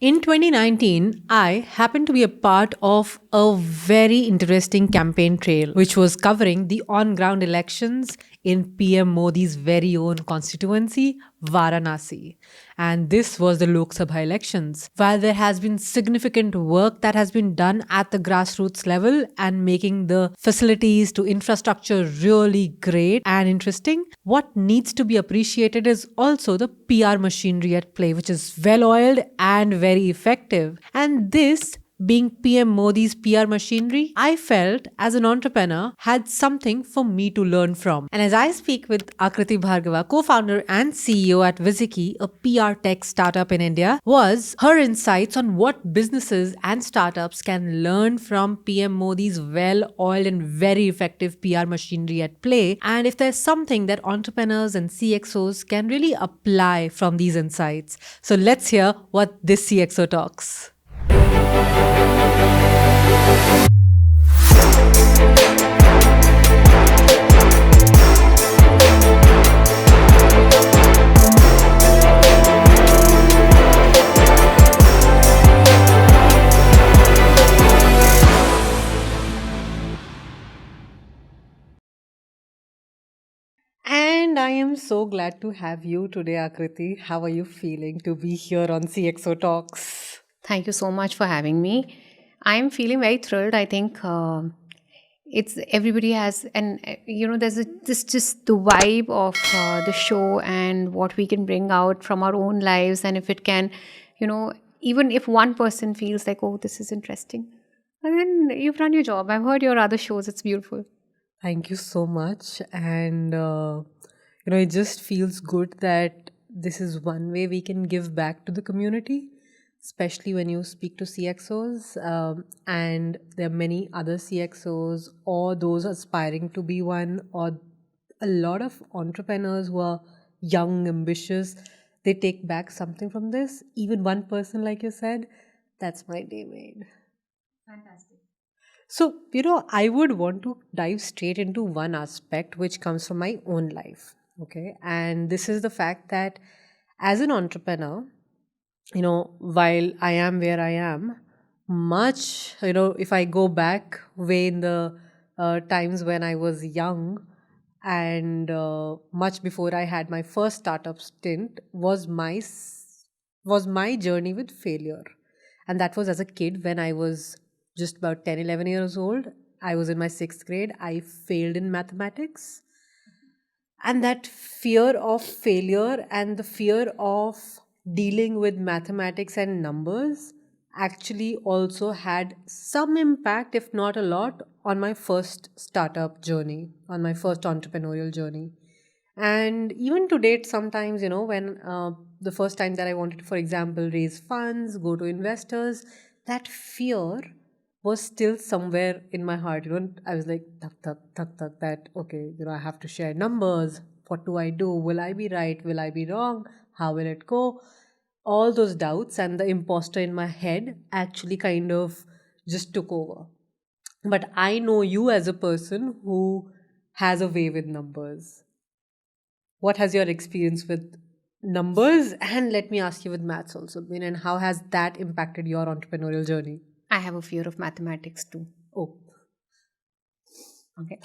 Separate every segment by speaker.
Speaker 1: In 2019, I happened to be a part of a very interesting campaign trail, which was covering the on ground elections in PM Modi's very own constituency, Varanasi. And this was the Lok Sabha elections. While there has been significant work that has been done at the grassroots level and making the facilities to infrastructure really great and interesting, what needs to be appreciated is also the PR machinery at play, which is well oiled and very effective. And this being PM Modi's PR machinery, I felt as an entrepreneur had something for me to learn from. And as I speak with Aakriti Bhargava, co-founder and CEO at Viziki, a PR tech startup in India, was her insights on what businesses and startups can learn from PM Modi's well-oiled and very effective PR machinery at play, and if there's something that entrepreneurs and CXOs can really apply from these insights. So let's hear what this CXO talks. And I am so glad to have you today, Aakriti. How are you feeling to be here on CXO Talks?
Speaker 2: Thank you so much for having me. I'm feeling very thrilled. I think it's everybody has, and there's this just the vibe of the show and what we can bring out from our own lives, and if it can, even if one person feels like, oh, this is interesting, and then you've done your job. I've heard your other shows; it's beautiful.
Speaker 1: Thank you so much. And, it just feels good that this is one way we can give back to the community, especially when you speak to CXOs. And there are many other CXOs or those aspiring to be one, or a lot of entrepreneurs who are young, ambitious. They take back something from this. Even one person, like you said, that's my day made.
Speaker 2: Fantastic.
Speaker 1: So, I would want to dive straight into one aspect which comes from my own life. Okay. And this is the fact that as an entrepreneur, while I am where I am, much, if I go back way in the times when I was young and much before I had my first startup stint, was my journey with failure. And that was as a kid when I was just about 10, 11 years old. I was in my sixth grade. I failed in mathematics. And that fear of failure and the fear of dealing with mathematics and numbers actually also had some impact, if not a lot, on my first startup journey, on my first entrepreneurial journey. And even to date, sometimes, when the first time that I wanted to, for example, raise funds, go to investors, that fear was still somewhere in my heart. I was like, thak, thak, thak, thak, that, okay, I have to share numbers. What do I do? Will I be right? Will I be wrong? How will it go? All those doubts and the imposter in my head actually kind of just took over. But I know you as a person who has a way with numbers. What has your experience with numbers? And let me ask you with maths also. And how has that impacted your entrepreneurial journey?
Speaker 2: I have a fear of mathematics too.
Speaker 1: Oh,
Speaker 2: okay.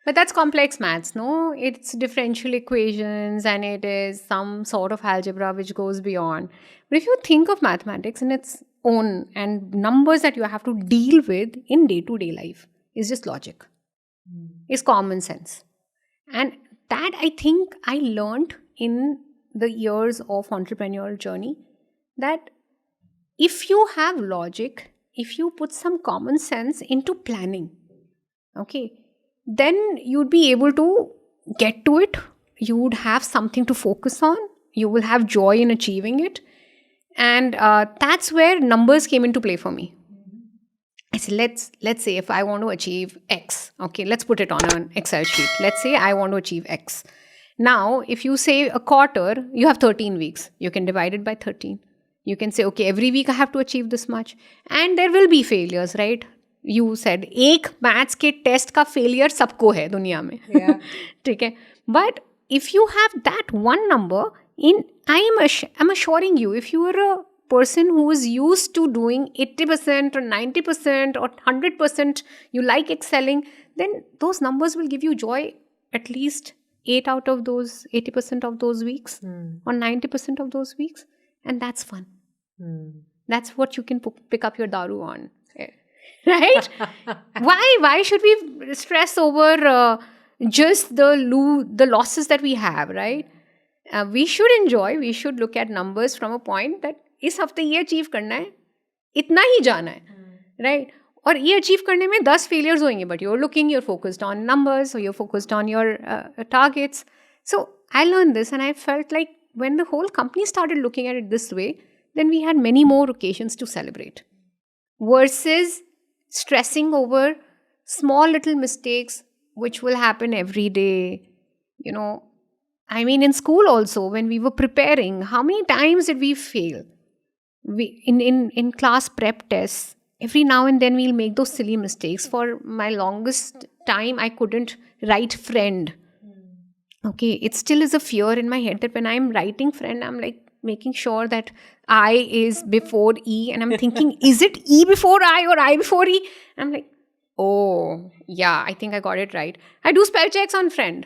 Speaker 2: But that's complex maths, no? It's differential equations and it is some sort of algebra which goes beyond. But if you think of mathematics in its own and numbers that you have to deal with in day-to-day life, is just logic. Is common sense. And that I think I learned in the years of entrepreneurial journey, that if you have logic, if you put some common sense into planning, okay, then you'd be able to get to it. You would have something to focus on. You will have joy in achieving it. And that's where numbers came into play for me. I said, let's say if I want to achieve X, okay, let's put it on an Excel sheet. Let's say I want to achieve X. Now, if you say a quarter, you have 13 weeks. You can divide it by 13. You can say, okay, every week I have to achieve this much. And there will be failures, right? You said, एक maths के test का failure सबको है दुनिया में. ठीक है. But if you have that one number, I'm assuring you, if you are a person who is used to doing 80% or 90% or 100%, you like excelling, then those numbers will give you joy at least 8 out of those 80% of those weeks or 90% of those weeks. And that's fun. That's what you can pick up your daru on. Right? Why should we stress over just the losses that we have, right? We should enjoy, we should look at numbers from a point that इस हफ्ते ये achieve करना है, इतना ही जाना है, right? और ये अचीव करने में 10 failures होंगे, but you're focused on numbers, or you're focused on your targets. So I learned this, and I felt like when the whole company started looking at it this way, then we had many more occasions to celebrate. Versus stressing over small little mistakes which will happen every day. I mean, in school also, when we were preparing, how many times did we fail? In class prep tests, every now and then we'll make those silly mistakes. For my longest time, I couldn't write friend. Okay, it still is a fear in my head that when I'm writing friend, I'm like making sure that I is before E, and I'm thinking, is it E before I or I before E? I'm like, oh, yeah, I think I got it right. I do spell checks on friend.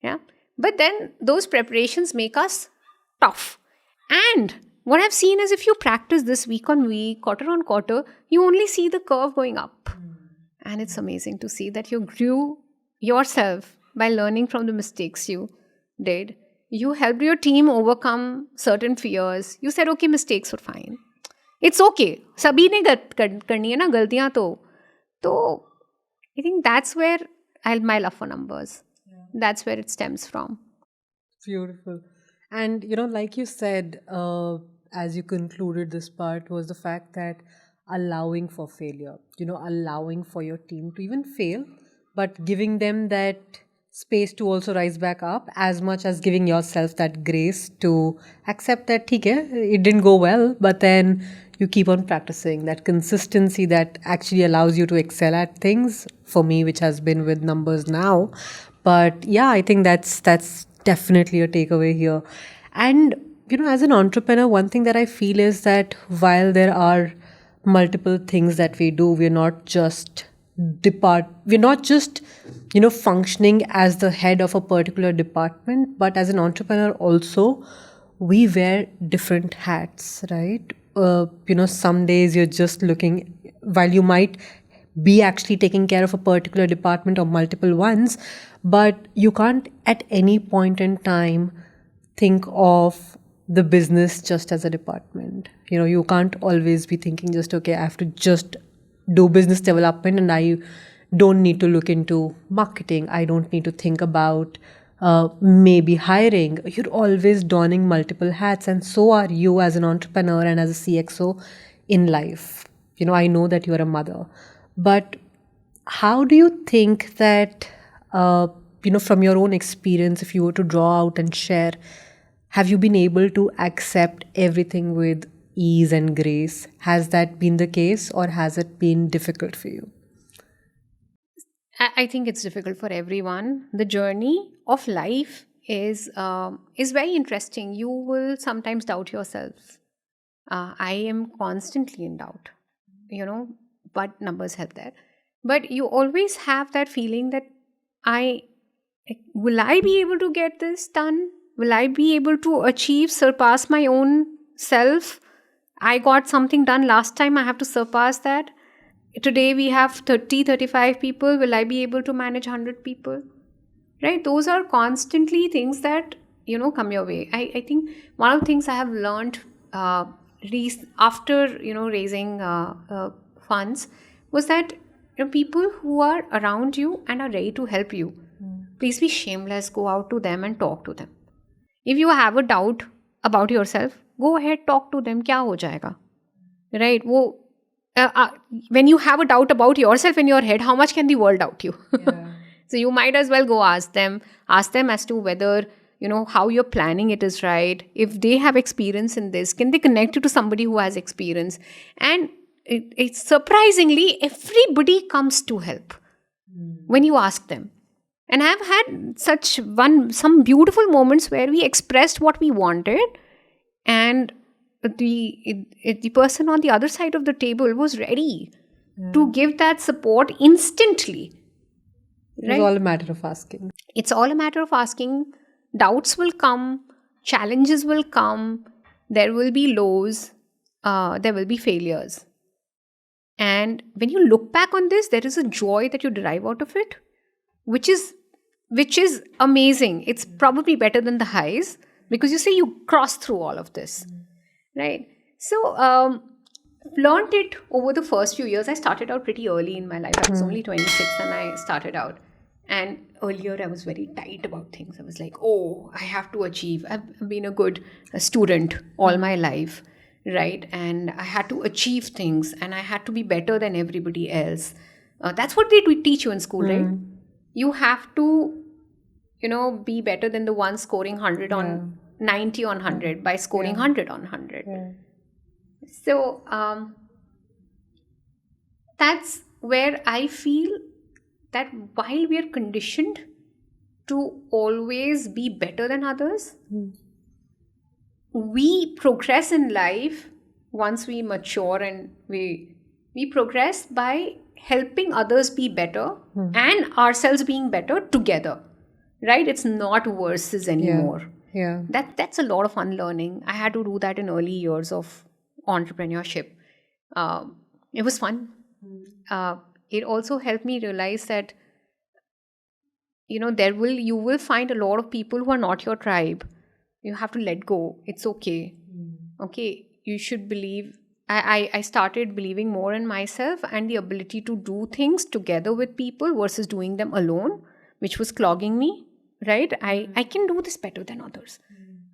Speaker 2: Yeah. But then those preparations make us tough. And what I've seen is if you practice this week on week, quarter on quarter, you only see the curve going up. And it's amazing to see that you grew yourself by learning from the mistakes you did. You helped your team overcome certain fears. You said, okay, mistakes were fine. It's okay. Sabhi ne karni hai na galtiyan to. So I think that's where my love for numbers. That's where it stems from.
Speaker 1: Beautiful. And, like you said, as you concluded this part, was the fact that allowing for failure, allowing for your team to even fail, but giving them that space to also rise back up, as much as giving yourself that grace to accept that, okay, it didn't go well, but then you keep on practicing. That consistency that actually allows you to excel at things, for me, which has been with numbers now. But yeah, I think that's definitely a takeaway here. And, as an entrepreneur, one thing that I feel is that while there are multiple things that we do, we're not just functioning as the head of a particular department, but as an entrepreneur also, we wear different hats, right? Some days you're just looking, while you might be actually taking care of a particular department or multiple ones, but you can't at any point in time think of the business just as a department. You can't always be thinking just, okay, I have to just do business development and I don't need to look into marketing. I don't need to think about maybe hiring. You're always donning multiple hats, and so are you as an entrepreneur and as a CXO in life. I know that you're a mother, but how do you think that, from your own experience, if you were to draw out and share, have you been able to accept everything with ease and grace? Has that been the case, or has it been difficult for you?
Speaker 2: I think it's difficult for everyone. The journey of life is very interesting. You will sometimes doubt yourself. I am constantly in doubt, but numbers help there. But you always have that feeling that will I be able to get this done? Will I be able to surpass my own self? I got something done last time, I have to surpass that. Today we have 30, 35 people. Will I be able to manage 100 people? Right? Those are constantly things that, come your way. I think one of the things I have learned after, raising funds was that people who are around you and are ready to help you, please be shameless. Go out to them and talk to them. If you have a doubt about yourself, go ahead, talk to them. Kya ho jayega? Right? When you have a doubt about yourself in your head, how much can the world doubt you? Yeah. So you might as well go ask them as to whether, how you're planning it is right. If they have experience in this, can they connect you to somebody who has experience? And it's surprisingly, everybody comes to help when you ask them. And I've had some beautiful moments where we expressed what we wanted, and the person on the other side of the table was ready to give that support instantly.
Speaker 1: It was all a matter of asking.
Speaker 2: It's all a matter of asking. Doubts will come, challenges will come, there will be lows, there will be failures. And when you look back on this, there is a joy that you derive out of it, which is amazing. It's probably better than the highs, because you say you crossed through all of this, right? So, learned it over the first few years. I started out pretty early in my life. I was only 26 and I started out. And earlier I was very tight about things. I was like, oh, I have to achieve. I've been a good student all my life, right? And I had to achieve things and I had to be better than everybody else. That's what they teach you in school, right? You have to, be better than the one scoring 100 on 90 on 100 by scoring 100 on 100.
Speaker 1: Yeah.
Speaker 2: So that's where I feel that while we are conditioned to always be better than others, we progress in life once we mature, and we progress by helping others be better and ourselves being better together, right? It's not versus anymore.
Speaker 1: Yeah.
Speaker 2: That's a lot of unlearning. I had to do that in early years of entrepreneurship. It was fun. It also helped me realize that you will find a lot of people who are not your tribe. You have to let go. It's okay. Okay, you should believe. I started believing more in myself and the ability to do things together with people versus doing them alone, which was clogging me, right? I can do this better than others.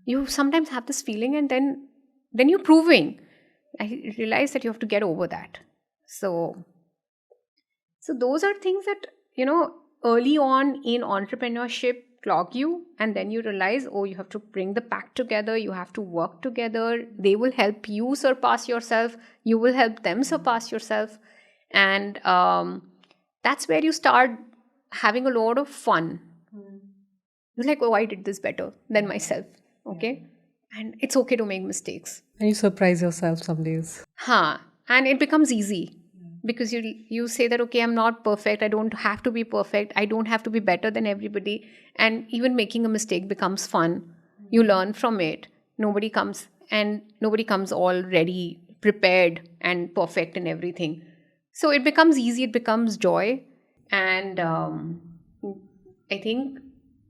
Speaker 2: You sometimes have this feeling, and then you're proving. I realized that you have to get over that. So those are things that, early on in entrepreneurship clog you, and then you realize, oh, you have to bring the pack together, you have to work together. They will help you surpass yourself, you will help them surpass yourself. And that's where you start having a lot of fun. You're like, oh, I did this better than myself. Okay. And it's okay to make mistakes.
Speaker 1: And you surprise yourself some days.
Speaker 2: And it becomes easy. Because you say that, okay, I'm not perfect. I don't have to be perfect. I don't have to be better than everybody. And even making a mistake becomes fun. You learn from it. Nobody comes already prepared and perfect in everything. So it becomes easy. It becomes joy. And I think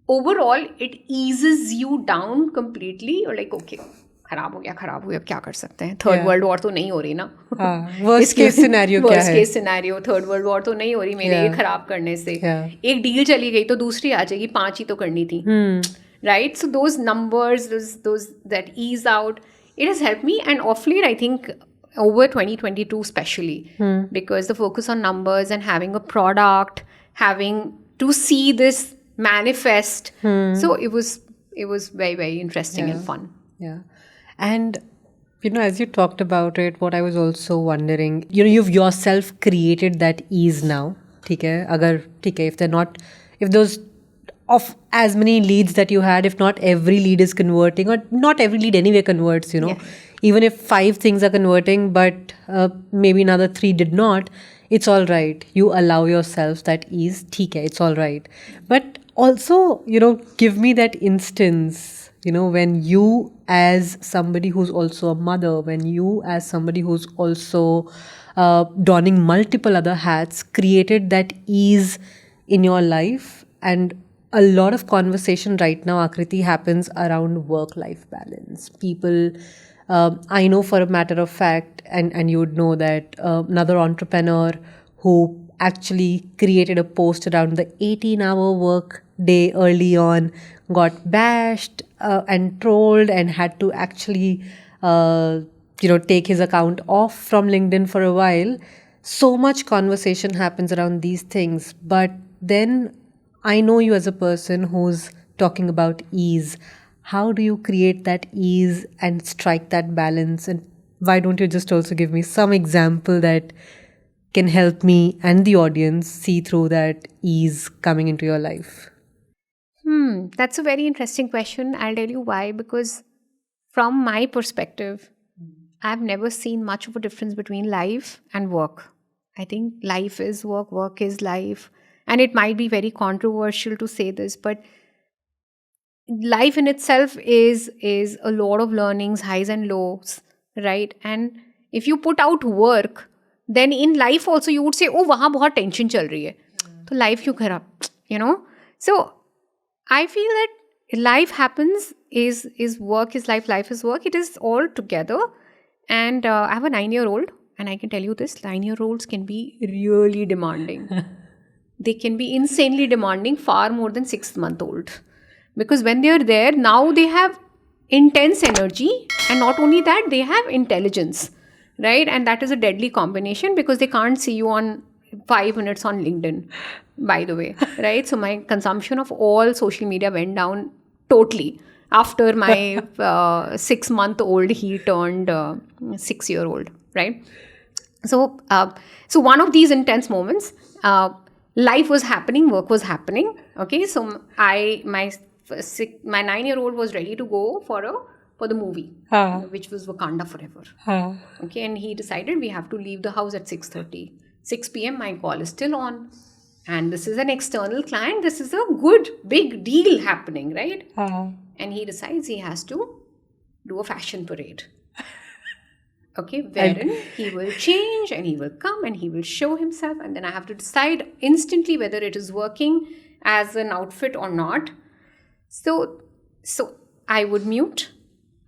Speaker 2: overall, it eases you down completely. You're like, okay, खराब हो गया अब क्या कर सकते हैं. Third world war तो नहीं हो रही ना.
Speaker 1: वर्स्ट केस सिनेरियो क्या है?
Speaker 2: Worst case scenario, third world war तो नहीं हो रही मेरे ये खराब करने से. एक डील चली गई तो दूसरी आ जाएगी, 5 ही तो करनी थी, right? So those numbers, those that ease out, it has helped me. And off late, I think over 2022 especially, because the focus on numbers and having a product, having to see this manifest, so it was very, very interesting and fun.
Speaker 1: Yeah. And, as you talked about it, what I was also wondering, you've yourself created that ease now. If those of as many leads that you had, if not every lead is converting, or not every lead anyway converts, even if 5 things are converting, but maybe another 3 did not, it's all right. You allow yourself that ease. It's all right. But also, give me that instance, when you as somebody who's also a mother, when you as somebody who's also donning multiple other hats, created that ease in your life. And a lot of conversation right now, Aakriti, happens around work-life balance. People, I know for a matter of fact, and you would know that another entrepreneur who actually created a post around the 18-hour work day early on got bashed and trolled and had to actually take his account off from LinkedIn for a while. So much conversation happens around these things. But then I know you as a person who's talking about ease. How do you create that ease and strike that balance? And why don't you just also give me some example that can help me and the audience see through that ease coming into your life?
Speaker 2: That's a very interesting question. I'll tell you why. Because from my perspective, I've never seen much of a difference between life and work. I think life is work, work is life. And it might be very controversial to say this, but life in itself is a lot of learnings, highs and lows, right? And if you put out work, then in life also you would say, oh, वहाँ बहुत tension चल रही है, तो life क्यों खराब, you know? So I feel that life happens is work is life, life is work. It is all together. And I have a 9-year-old, and I can tell you this: 9-year-olds can be really demanding. They can be insanely demanding, far more than 6-month-old. Because when they are there, now they have intense energy, and not only that, they have intelligence, right? And that is a deadly combination because they can't see you on 5 minutes on LinkedIn, by the way, right? So my consumption of all social media went down totally after my 6-month-old, he turned 6-year-old, right? So, so one of these intense moments, life was happening, work was happening. Okay, so my 9-year-old was ready to go for the movie, which was Wakanda Forever. Okay, and he decided we have to leave the house at 6:30. 6 p.m. My call is still on, and this is an external client. This is a good big deal happening, right? And he decides he has to do a fashion parade. Okay, wherein he will change and he will come and he will show himself, and then I have to decide instantly whether it is working as an outfit or not. So I would mute,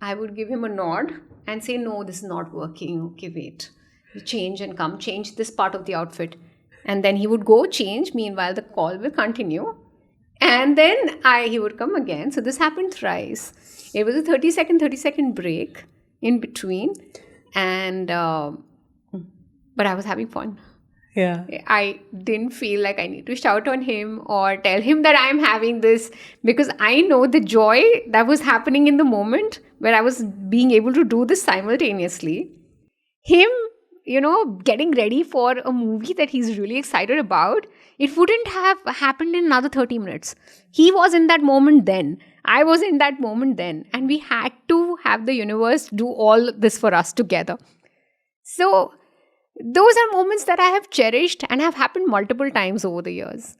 Speaker 2: I would give him a nod and say, no, this is not working. Okay, wait. You change and come, change this part of the outfit. And then he would go change. Meanwhile, the call will continue. And then he would come again. So this happened thrice. It was a 30-second break in between. And but I was having fun.
Speaker 1: Yeah.
Speaker 2: I didn't feel like I need to shout on him or tell him that I'm having this, because I know the joy that was happening in the moment where I was being able to do this simultaneously. Him, getting ready for a movie that he's really excited about, it wouldn't have happened in another 30 minutes. He was in that moment then. I was in that moment then. And we had to have the universe do all this for us together. So those are moments that I have cherished and have happened multiple times over the years,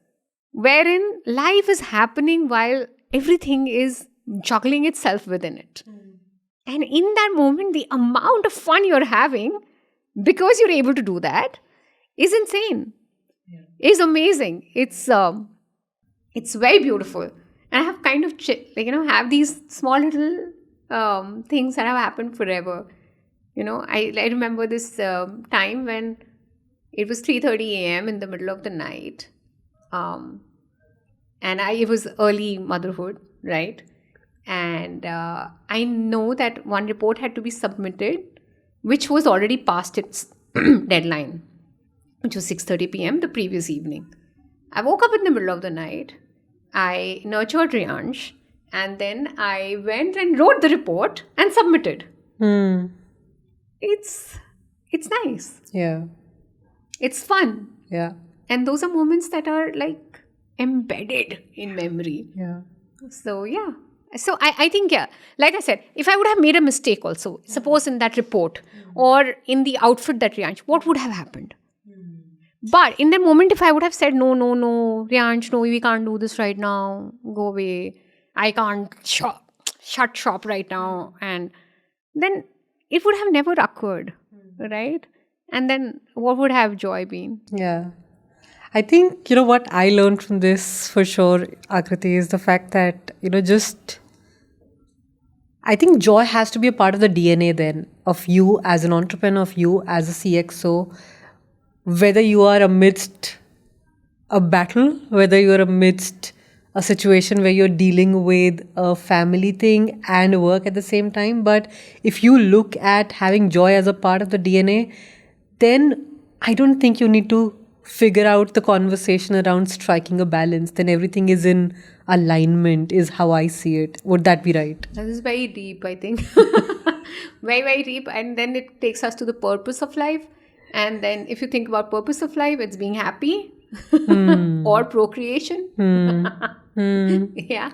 Speaker 2: wherein life is happening while everything is juggling itself within it. And in that moment, the amount of fun you're having, because you're able to do that, is insane. Yeah. Is amazing. It's very beautiful. And I have kind of have these small little things that have happened forever. I remember this time when it was 3:30 a.m. in the middle of the night, and it was early motherhood, right? And I know that one report had to be submitted, which was already past its deadline, which was 6:30 p.m. the previous evening. I woke up in the middle of the night. I nurtured Riyansh, and then I went and wrote the report and submitted. It's nice.
Speaker 1: Yeah.
Speaker 2: It's fun.
Speaker 1: Yeah.
Speaker 2: And those are moments that are like embedded in memory.
Speaker 1: Yeah.
Speaker 2: So, yeah. So, I think, yeah, like I said, if I would have made a mistake also, suppose in that report or in the outfit that Riyansh, what would have happened? But in that moment, if I would have said, no, Riyansh, no, we can't do this right now. Go away. I can't shut shop right now. And then it would have never occurred, right? And then what would have joy been?
Speaker 1: Yeah. I think, what I learned from this for sure, Aakriti, is the fact that, I think joy has to be a part of the DNA then of you as an entrepreneur, of you as a CXO, whether you are amidst a battle, whether you're amidst a situation where you're dealing with a family thing and work at the same time. But if you look at having joy as a part of the DNA, then I don't think you need to figure out the conversation around striking a balance. Then everything is in alignment, is how I see it. Would that be right?
Speaker 2: That is very deep, I think. Very, very deep. And then it takes us to the purpose of life. And then if you think about purpose of life, it's being happy or procreation. Yeah.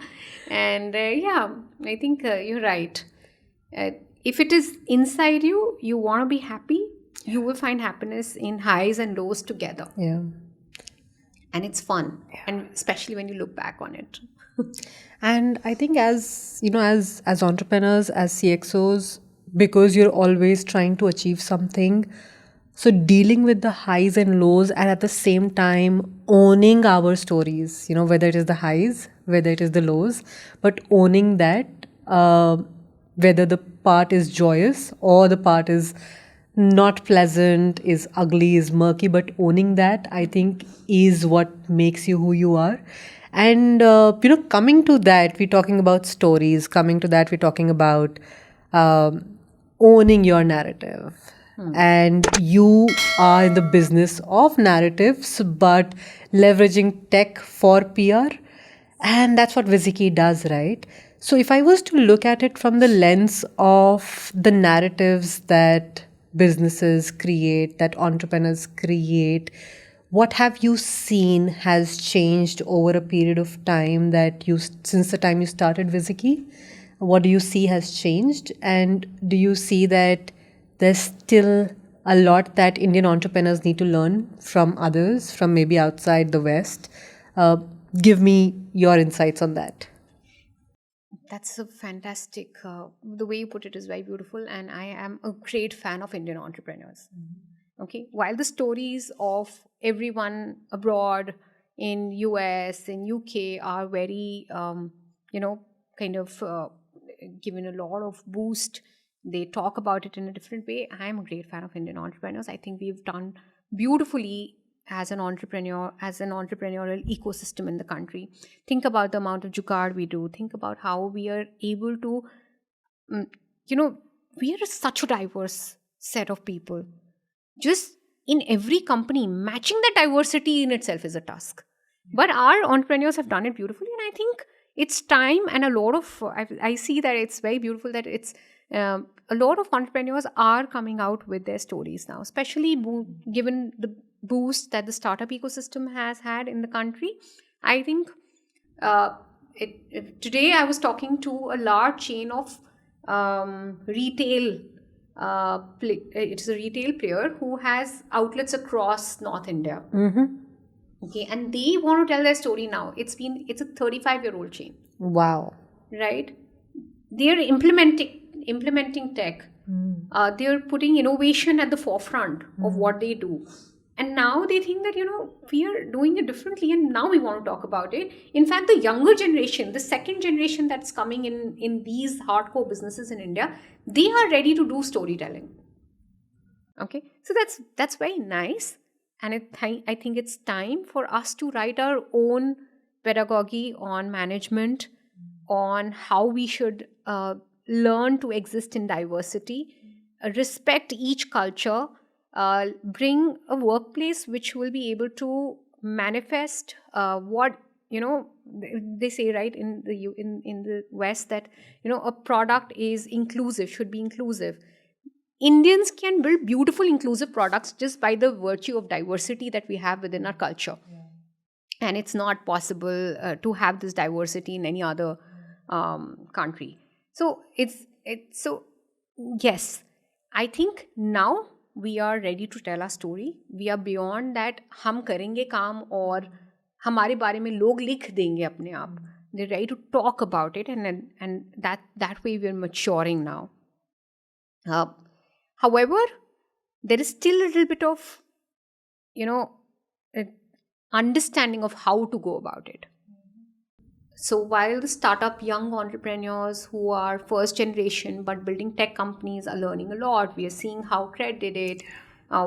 Speaker 2: And I think you're right. if it is inside you, you want to be happy, you will find happiness in highs and lows together.
Speaker 1: Yeah.
Speaker 2: And it's fun. And especially when you look back on it.
Speaker 1: And I think as you know, as entrepreneurs, as CXOs, because you're always trying to achieve something, so dealing with the highs and lows and at the same time owning our stories, whether it is the highs, whether it is the lows, but owning that, whether the part is joyous or the part is not pleasant, is ugly, is murky, but owning that, I think, is what makes you who you are. And, coming to that, we're talking about stories. Coming to that, we're talking about owning your narrative. And you are in the business of narratives, but leveraging tech for PR. And that's what Viziki does, right? So if I was to look at it from the lens of the narratives that businesses create, that entrepreneurs create, what have you seen has changed over a period of time since the time you started Viziki? What do you see has changed? And do you see that there's still a lot that Indian entrepreneurs need to learn from others, from maybe outside the West? Give me your insights on that.
Speaker 2: That's a fantastic, the way you put it is very beautiful. And I am a great fan of Indian entrepreneurs. Okay. While the stories of everyone abroad in US, in UK are very, kind of given a lot of boost. They talk about it in a different way. I am a great fan of Indian entrepreneurs. I think we've done beautifully as an entrepreneurial ecosystem in the country. Think about the amount of jugaad we do. Think about how we are able to, we are such a diverse set of people. Just in every company, matching that diversity in itself is a task. But our entrepreneurs have done it beautifully, and I think it's time. And a lot of I see that it's very beautiful that it's a lot of entrepreneurs are coming out with their stories now, especially given the boost that the startup ecosystem has had in the country. I think today I was talking to a large chain of retail. It's a retail player who has outlets across North India. Okay, and they want to tell their story now. It's a 35-year-old chain.
Speaker 1: Wow.
Speaker 2: Right? They're implementing tech. They're putting innovation at the forefront of what they do. And now they think that, we are doing it differently, and now we want to talk about it. In fact, the younger generation, the second generation that's coming in these hardcore businesses in India, they are ready to do storytelling. Okay, so that's very nice. And I think it's time for us to write our own pedagogy on management, on how we should learn to exist in diversity, respect each culture, bring a workplace which will be able to manifest what they say, right, in the West, that a product is inclusive, should be inclusive. Indians can build beautiful inclusive products just by the virtue of diversity that we have within our culture. And it's not possible to have this diversity in any other country. So so yes, I think now we are ready to tell our story. We are beyond that हम करेंगे काम और हमारे बारे में लोग लिख देंगे अपने आप. They're ready to talk about it, and that way we are maturing now. However, there is still a little bit of understanding of how to go about it. So while the startup young entrepreneurs who are first generation but building tech companies are learning a lot, we are seeing how Cred did it.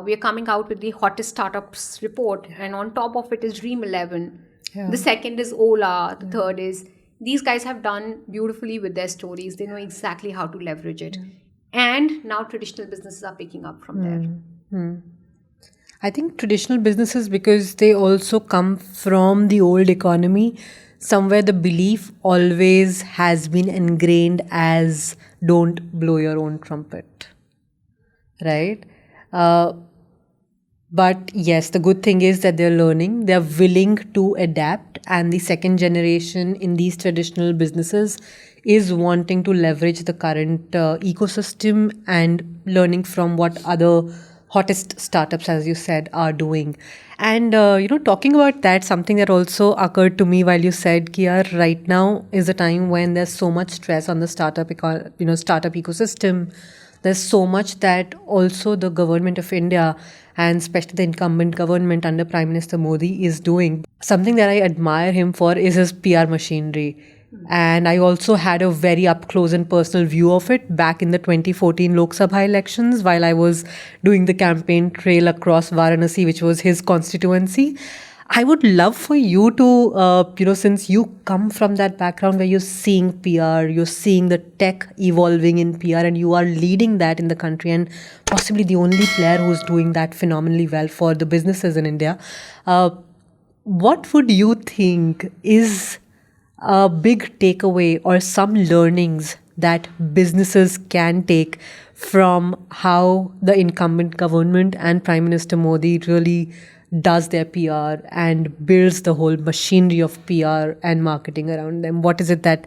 Speaker 2: We are coming out with the hottest startups report, and on top of it is Dream 11. Yeah. The second is Ola. The third is, these guys have done beautifully with their stories. They know exactly how to leverage it. And now traditional businesses are picking up from there.
Speaker 1: I think traditional businesses, because they also come from the old economy, somewhere the belief always has been ingrained as don't blow your own trumpet, right? But yes, the good thing is that they're learning, they're willing to adapt, and the second generation in these traditional businesses is wanting to leverage the current ecosystem and learning from what other hottest startups, as you said, are doing. And talking about that, something that also occurred to me while you said, Kia, right now is a time when there's so much stress on the startup ecosystem. There's so much that also the government of India, and especially the incumbent government under Prime Minister Modi, is doing. Something that I admire him for is his PR machinery. And I also had a very up close and personal view of it back in the 2014 Lok Sabha elections while I was doing the campaign trail across Varanasi, which was his constituency. I would love for you to, since you come from that background where you're seeing PR, you're seeing the tech evolving in PR, and you are leading that in the country, and possibly the only player who's doing that phenomenally well for the businesses in India. What would you think is a big takeaway or some learnings that businesses can take from how the incumbent government and Prime Minister Modi really does their PR and builds the whole machinery of PR and marketing around them? What is it that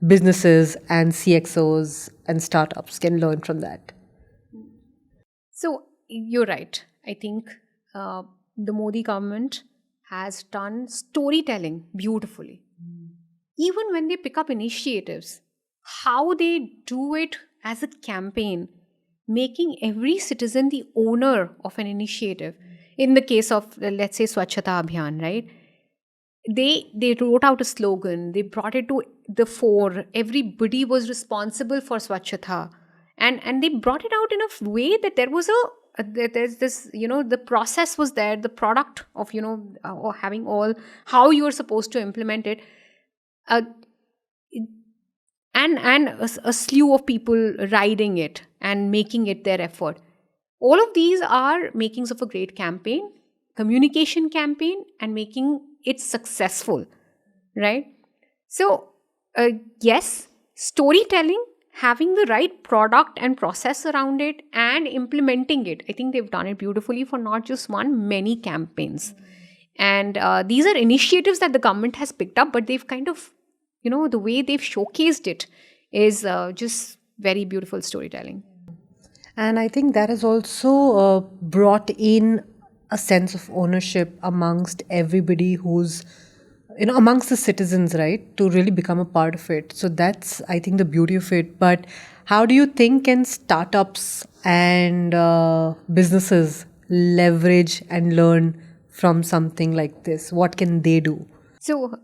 Speaker 1: businesses and CXOs and startups can learn from that?
Speaker 2: So you're right. I think the Modi government has done storytelling beautifully. Even when they pick up initiatives, how they do it as a campaign, making every citizen the owner of an initiative. In the case of, let's say, Swachh Abhiyan, right? They wrote out a slogan, they brought it to the fore. Everybody was responsible for Swachhata. And they brought it out in a way that there's this, the process was there, the product of, or having all, how you're supposed to implement it. And a slew of people riding it and making it their effort. All of these are makings of a great campaign, communication campaign, and making it successful, right? So, yes, storytelling, having the right product and process around it, and implementing it. I think they've done it beautifully for not just one, many campaigns. And these are initiatives that the government has picked up, but they've kind of, the way they've showcased it is just very beautiful storytelling.
Speaker 1: And I think that has also brought in a sense of ownership amongst everybody who's, amongst the citizens, right, to really become a part of it. So that's, I think, the beauty of it. But how do you think can startups and businesses leverage and learn from something like this? What can they do?
Speaker 2: So,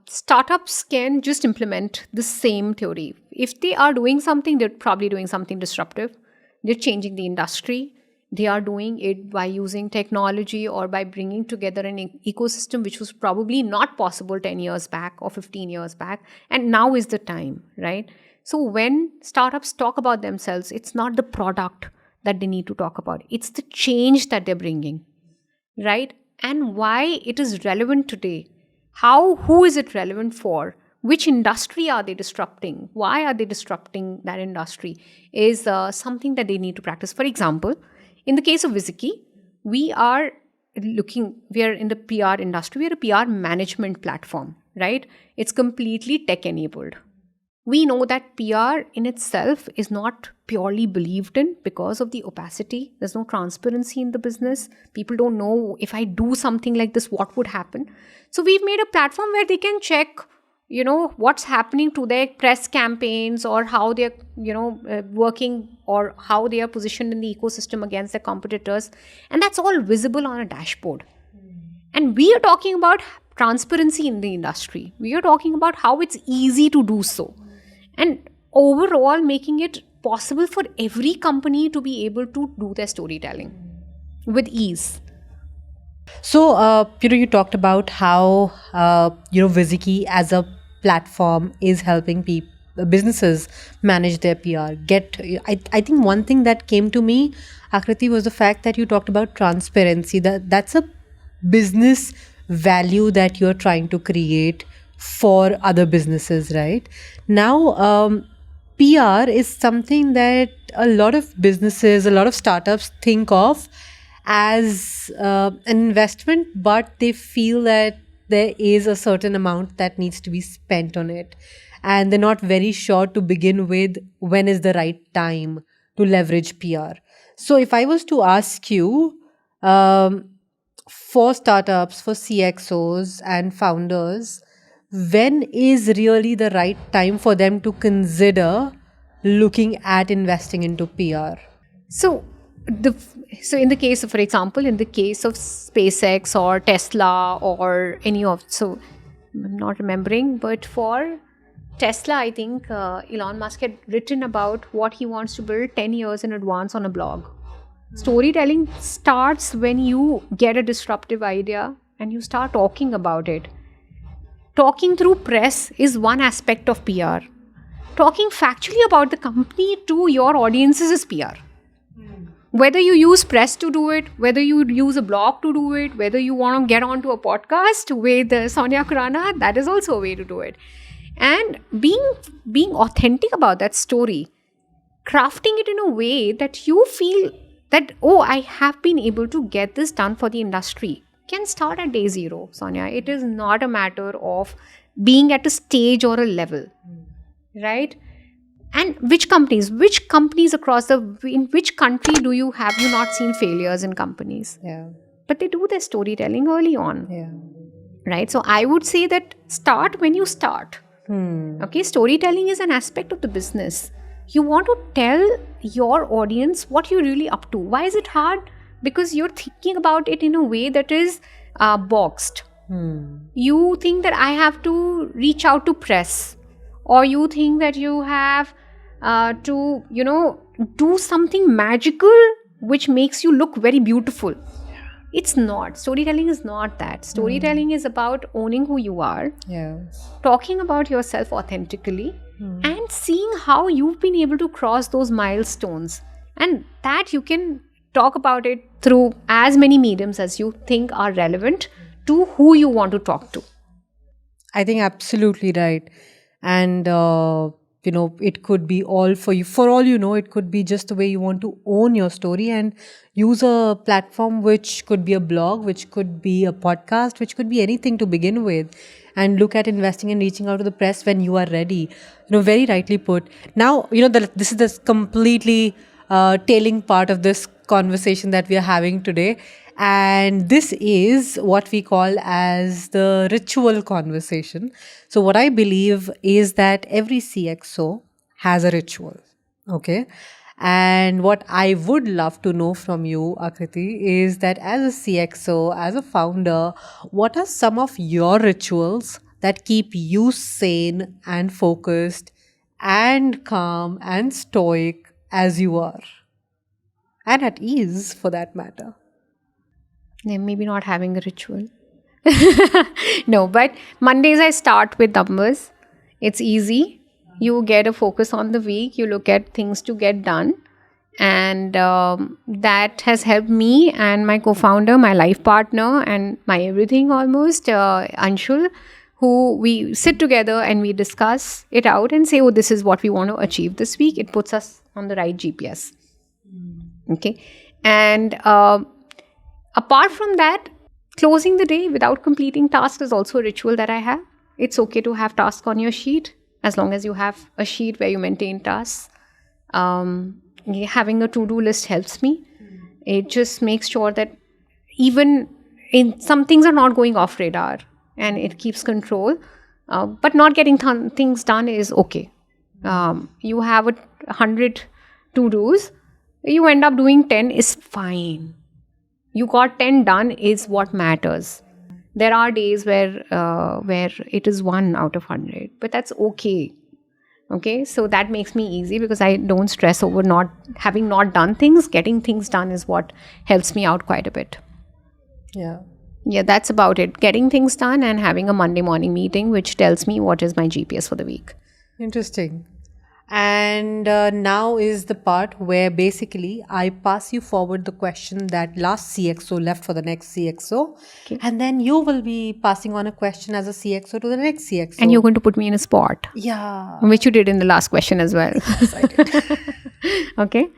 Speaker 2: startups can just implement the same theory. If they are doing something, they're probably doing something disruptive. They're changing the industry. They are doing it by using technology or by bringing together an ecosystem which was probably not possible 10 years back or 15 years back. And now is the time, right? So when startups talk about themselves, it's not the product that they need to talk about. It's the change that they're bringing, right? And why it is relevant today. Who is it relevant for? Which industry are they disrupting? Why are they disrupting that industry? Is something that they need to practice. For example, in the case of Viziki, we are in the PR industry. We are a PR management platform, right? It's completely tech-enabled. We know that PR in itself is not purely believed in because of the opacity. There's no transparency in the business. People don't know if I do something like this, what would happen. So we've made a platform where they can check, what's happening to their press campaigns or how they're, working or how they are positioned in the ecosystem against their competitors. And that's all visible on a dashboard. And we are talking about transparency in the industry. We are talking about how it's easy to do so. And overall, making it possible for every company to be able to do their storytelling with ease.
Speaker 1: So, you talked about how, Viziki as a platform is helping businesses manage their PR. I think one thing that came to me, Aakriti, was the fact that you talked about transparency. That's a business value that you're trying to create for other businesses, right? Now, PR is something that a lot of businesses, a lot of startups think of as an investment, but they feel that there is a certain amount that needs to be spent on it. And they're not very sure to begin with when is the right time to leverage PR. So if I was to ask you, for startups, for CXOs and founders, when is really the right time for them to consider looking at investing into PR?
Speaker 2: So in the case of, for example, in the case of SpaceX or Tesla or any of, so I'm not remembering, but for Tesla, I think Elon Musk had written about what he wants to build 10 years in advance on a blog. Storytelling starts when you get a disruptive idea and you start talking about it. Talking through press is one aspect of PR. Talking factually about the company to your audiences is PR. Whether you use press to do it, whether you use a blog to do it, whether you want to get onto a podcast with Sonia Khurana, that is also a way to do it. And being authentic about that story, crafting it in a way that you feel that, oh, I have been able to get this done for the industry, can start at day zero, Sonia. It is not a matter of being at a stage or a level, right? And which companies across in which country have you not seen failures in companies?
Speaker 1: Yeah.
Speaker 2: But they do their storytelling early on.
Speaker 1: Yeah.
Speaker 2: Right? So I would say that start when you start. Okay, storytelling is an aspect of the business. You want to tell your audience what you're really up to. Why is it hard? Because you're thinking about it in a way that is boxed. You think that I have to reach out to press, or you think that you have to, do something magical which makes you look very beautiful. It's not. Storytelling is not that. Storytelling is about owning who you are, talking about yourself authentically, and seeing how you've been able to cross those milestones. And that you can talk about it through as many mediums as you think are relevant to who you want to talk to.
Speaker 1: I think absolutely right. And, it could be all for you. For all you know, it could be just the way you want to own your story and use a platform which could be a blog, which could be a podcast, which could be anything to begin with. And look at investing and reaching out to the press when you are ready. Very rightly put. Now, this is the completely tailing part of this conversation that we are having today. And this is what we call as the ritual conversation. So what I believe is that every CXO has a ritual. Okay. And what I would love to know from you, Aakriti, is that as a CXO, as a founder, what are some of your rituals that keep you sane and focused and calm and stoic as you are? And at ease, for that matter.
Speaker 2: Maybe not having a ritual. No, but Mondays I start with numbers. It's easy. You get a focus on the week. You look at things to get done. And that has helped me and my co-founder, my life partner, and my everything almost, Anshul, who we sit together and we discuss it out and say, oh, this is what we want to achieve this week. It puts us on the right GPS. Okay. And apart from that, closing the day without completing tasks is also a ritual that I have. It's okay to have tasks on your sheet as long as you have a sheet where you maintain tasks. Having a to-do list helps me. It just makes sure that even in some things are not going off radar and it keeps control. But not getting things done is okay. You have 100 to-dos. You end up doing 10 is fine. You got 10 done is what matters. There are days where it is 1 out of 100, but that's okay. Okay, so that makes me easy because I don't stress over not done things. Getting things done is what helps me out quite a bit. Yeah, that's about it. Getting things done and having a Monday morning meeting which tells me what is my GPS for the week.
Speaker 1: Interesting. And now is the part where basically I pass you forward the question that last CXO left for the next CXO.
Speaker 2: Okay.
Speaker 1: And then you will be passing on a question as a CXO to the next CXO.
Speaker 2: And you're going to put me in a spot.
Speaker 1: Yeah.
Speaker 2: Which you did in the last question as well.
Speaker 1: Yes, I did.
Speaker 2: Okay.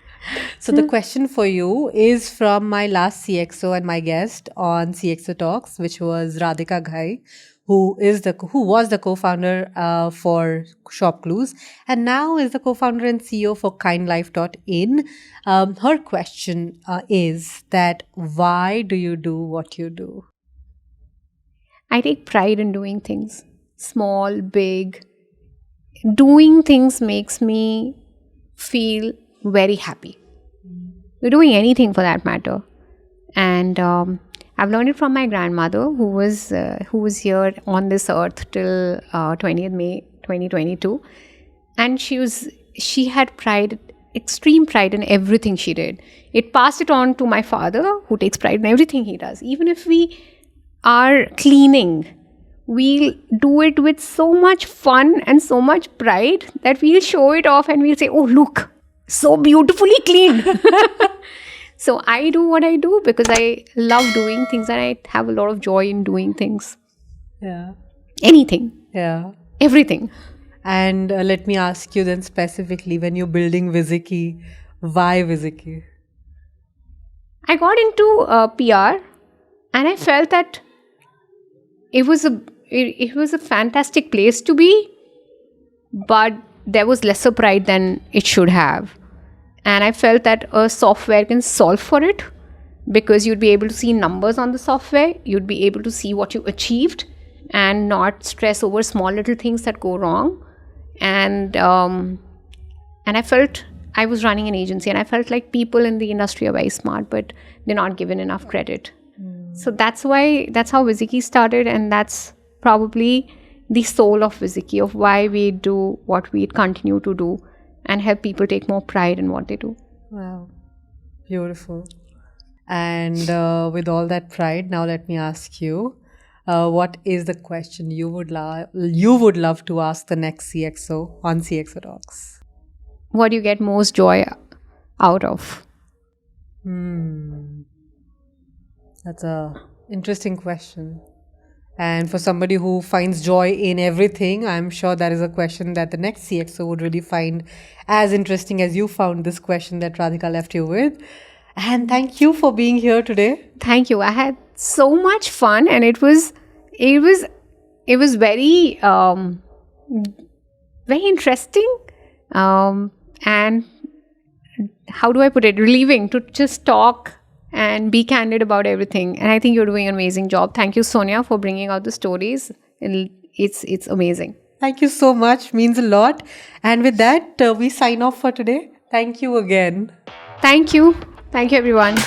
Speaker 1: So the question for you is from my last CXO and my guest on CXO Talks, which was Radhika Ghai, who was the co-founder for Shop Clues and now is the co-founder and CEO for kindlife.in. Her question is that why do you do what you do?
Speaker 2: I take pride in doing things, small, big. Doing things makes me feel very happy. We're doing anything for that matter. And I've learned it from my grandmother, who was here on this earth till 20th May 2022, and she had pride, extreme pride in everything she did. It passed it on to my father, who takes pride in everything he does. Even if we are cleaning, we'll do it with so much fun and so much pride that we'll show it off and we'll say, "Oh, look, so beautifully clean." So I do what I do because I love doing things and I have a lot of joy in doing things.
Speaker 1: Yeah.
Speaker 2: Anything.
Speaker 1: Yeah.
Speaker 2: Everything.
Speaker 1: And let me ask you then specifically, when you're building Viziki, why Viziki?
Speaker 2: I got into PR and I felt that it was a fantastic place to be, but there was lesser pride than it should have. And I felt that a software can solve for it because you'd be able to see numbers on the software, you'd be able to see what you achieved and not stress over small little things that go wrong. And I felt I was running an agency and I felt like people in the industry are very smart, but they're not given enough credit. So that's how Viziki started, and that's probably the soul of Viziki, of why we do what we continue to do and help people take more pride in what they do.
Speaker 1: Wow. Beautiful. And with all that pride, now let me ask you, what is the question you would love to ask the next CXO on CXO Talks?
Speaker 2: What do you get most joy out of?
Speaker 1: That's a interesting question. And for somebody who finds joy in everything, I'm sure that is a question that the next CXO would really find as interesting as you found this question that Radhika left you with. And thank you for being here today.
Speaker 2: Thank you. I had so much fun, and it was very very interesting, and how do I put it? Relieving to just talk and be candid about everything. And I think you're doing an amazing job. Thank you, Sonia, for bringing out the stories. It's amazing.
Speaker 1: Thank you so much. Means a lot. And with that, we sign off for today. Thank you again.
Speaker 2: Thank you. Thank you, everyone.